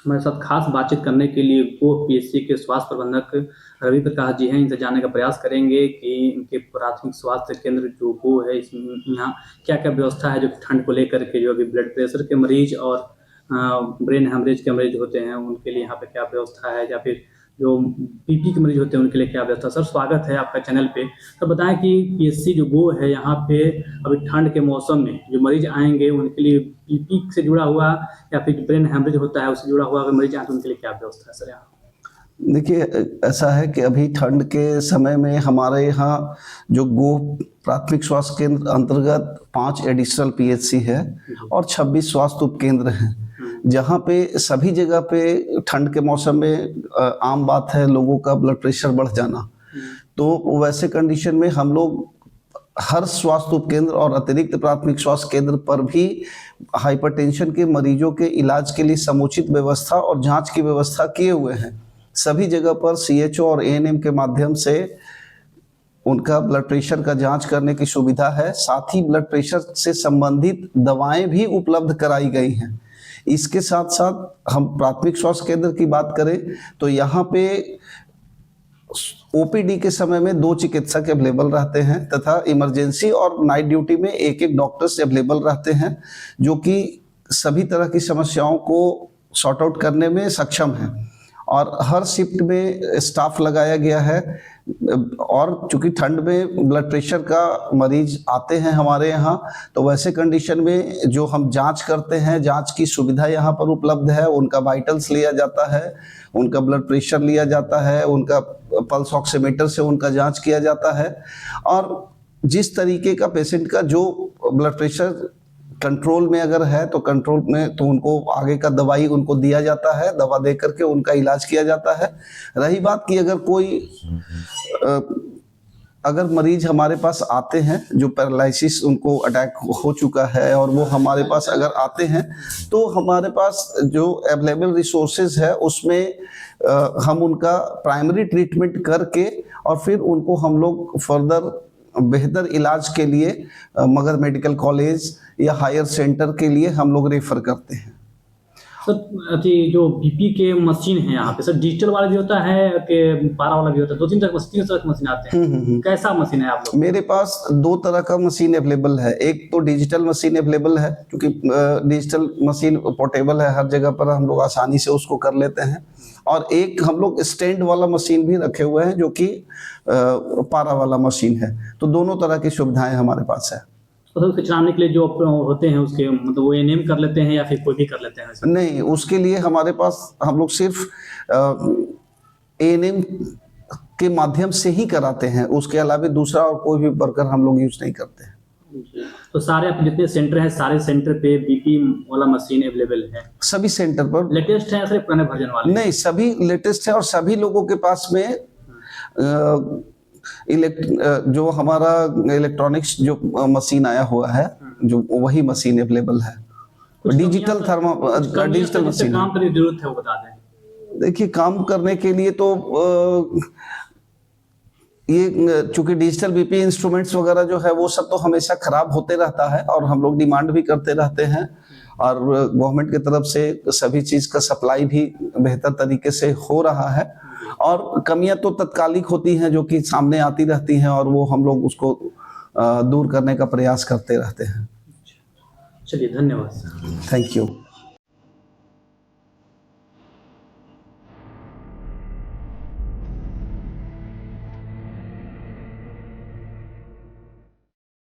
हमारे साथ खास बातचीत करने के लिए गो पीएचसी के स्वास्थ्य प्रबंधक रवि प्रकाश जी हैं। इनसे जानने का प्रयास करेंगे कि इनके प्राथमिक स्वास्थ्य केंद्र जो गो है, इसमें यहाँ क्या-क्या व्यवस्था है, जो ठंड को लेकर के, जो अभी ब्लड प्रेशर के मरीज और ब्रेन हेमरेज के मरीज होते हैं, उनके लिए यहाँ पे क्या व्यवस्था है, या फिर जो बीपी के मरीज होते हैं उनके लिए क्या व्यवस्था। सर, स्वागत है आपका चैनल पे। तो बताएं कि पीएचसी जो गो है, यहाँ पे अभी ठंड के मौसम में जो मरीज आएंगे उनके लिए बीपी से जुड़ा हुआ या फिर ब्रेन हेमरेज होता है उससे जुड़ा हुआ अगर मरीज आए तो उनके लिए क्या व्यवस्था है सर यहाँ? देखिए, ऐसा है कि अभी ठंड के समय में हमारे यहाँ जो गो प्राथमिक स्वास्थ्य केंद्र अंतर्गत 5 एडिशनल पीएचसी है और 26 स्वास्थ्य उपकेंद्र हैं, जहाँ पे सभी जगह पे ठंड के मौसम में आम बात है लोगों का ब्लड प्रेशर बढ़ जाना। तो वैसे कंडीशन में हम लोग हर स्वास्थ्य उपकेंद्र और अतिरिक्त प्राथमिक स्वास्थ्य केंद्र पर भी हाइपरटेंशन के मरीजों के इलाज के लिए समुचित व्यवस्था और जांच की व्यवस्था किए हुए हैं। सभी जगह पर सीएचओ और एएनएम के माध्यम से उनका ब्लड प्रेशर का जांच करने की सुविधा है। साथ ही ब्लड प्रेशर से संबंधित दवाएं भी उपलब्ध कराई गई हैं। इसके साथ साथ हम प्राथमिक स्वास्थ्य केंद्र की बात करें तो यहाँ पे ओपीडी के समय में 2 चिकित्सक अवेलेबल रहते हैं तथा इमरजेंसी और नाइट ड्यूटी में एक डॉक्टर्स अवेलेबल रहते हैं, जो कि सभी तरह की समस्याओं को सॉर्ट आउट करने में सक्षम हैं। और हर शिफ्ट में स्टाफ लगाया गया है। और चूंकि ठंड में ब्लड प्रेशर का मरीज आते हैं हमारे यहाँ, तो वैसे कंडीशन में जो हम जांच करते हैं, जांच की सुविधा यहाँ पर उपलब्ध है। उनका वाइटल्स लिया जाता है, उनका ब्लड प्रेशर लिया जाता है, उनका पल्स ऑक्सीमीटर से उनका जांच किया जाता है। और जिस तरीके का पेशेंट का जो ब्लड प्रेशर कंट्रोल में अगर है तो कंट्रोल में तो उनको आगे का दवाई उनको दिया जाता है, दवा दे करके उनका इलाज किया जाता है। रही बात कि अगर कोई अगर मरीज हमारे पास आते हैं जो पैरालिसिस उनको अटैक हो चुका है और वो हमारे पास अगर आते हैं तो हमारे पास जो अवेलेबल रिसोर्सेज है उसमें हम उनका प्राइमरी ट्रीटमेंट करके और फिर उनको हम लोग फर्दर बेहतर इलाज के लिए मगध मेडिकल कॉलेज या हायर सेंटर के लिए हम लोग रेफर करते हैं। सर, जो बीपी के मशीन है यहाँ पे सर, डिजिटल वाला भी होता है कि पारा वाला भी होता है? 2-3 तरह के मशीन आते हैं। कैसा मशीन है आप लोग? मेरे पास 2 तरह का मशीन अवेलेबल है। एक तो डिजिटल मशीन अवेलेबल है, क्योंकि डिजिटल मशीन पोर्टेबल है, हर जगह पर हम लोग आसानी से उसको कर लेते हैं। और एक हम लोग स्टैंड वाला मशीन भी रखे हुए हैं जो कि पारा वाला मशीन है। तो दोनों तरह की सुविधाएं हमारे पास है। तो उसके चलाने के लिए जो होते हैं उसके मतलब वो एएनएम कर लेते हैं या फिर कोई भी कर लेते हैं? नहीं, उसके लिए हमारे पास हम लोग सिर्फ एएनएम के माध्यम से ही कराते हैं। उसके अलावा दूसरा और कोई भी वर्कर हम लोग यूज नहीं करते हैं। तो सारे जितने सेंटर हैं, सारे सेंटर पे बीपी वाला मशीन अवेलेबल है? सभी सेंटर पर। लेटेस्ट है या सिर्फ पुराने वर्जन वाले? नहीं, सभी लेटेस्ट है और सभी लोगों के पास में जो हमारा इलेक्ट्रॉनिक्स जो मशीन आया हुआ है, जो वही मशीन अवेलेबल है। Digital digital machine. काम करने की जरूरत है वो बता दें। देखिए, काम करने के लिए तो ये चूंकि डिजिटल बीपी इंस्ट्रूमेंट्स वगैरह जो है वो सब तो हमेशा खराब होते रहता है और हम लोग डिमांड भी करते रहते हैं। और गवर्नमेंट की तरफ से सभी चीज का सप्लाई भी बेहतर तरीके से हो रहा है। और कमियां तो तत्कालिक होती हैं जो कि सामने आती रहती हैं और वो हम लोग उसको दूर करने का प्रयास करते रहते हैं। चलिए, धन्यवाद। Thank you.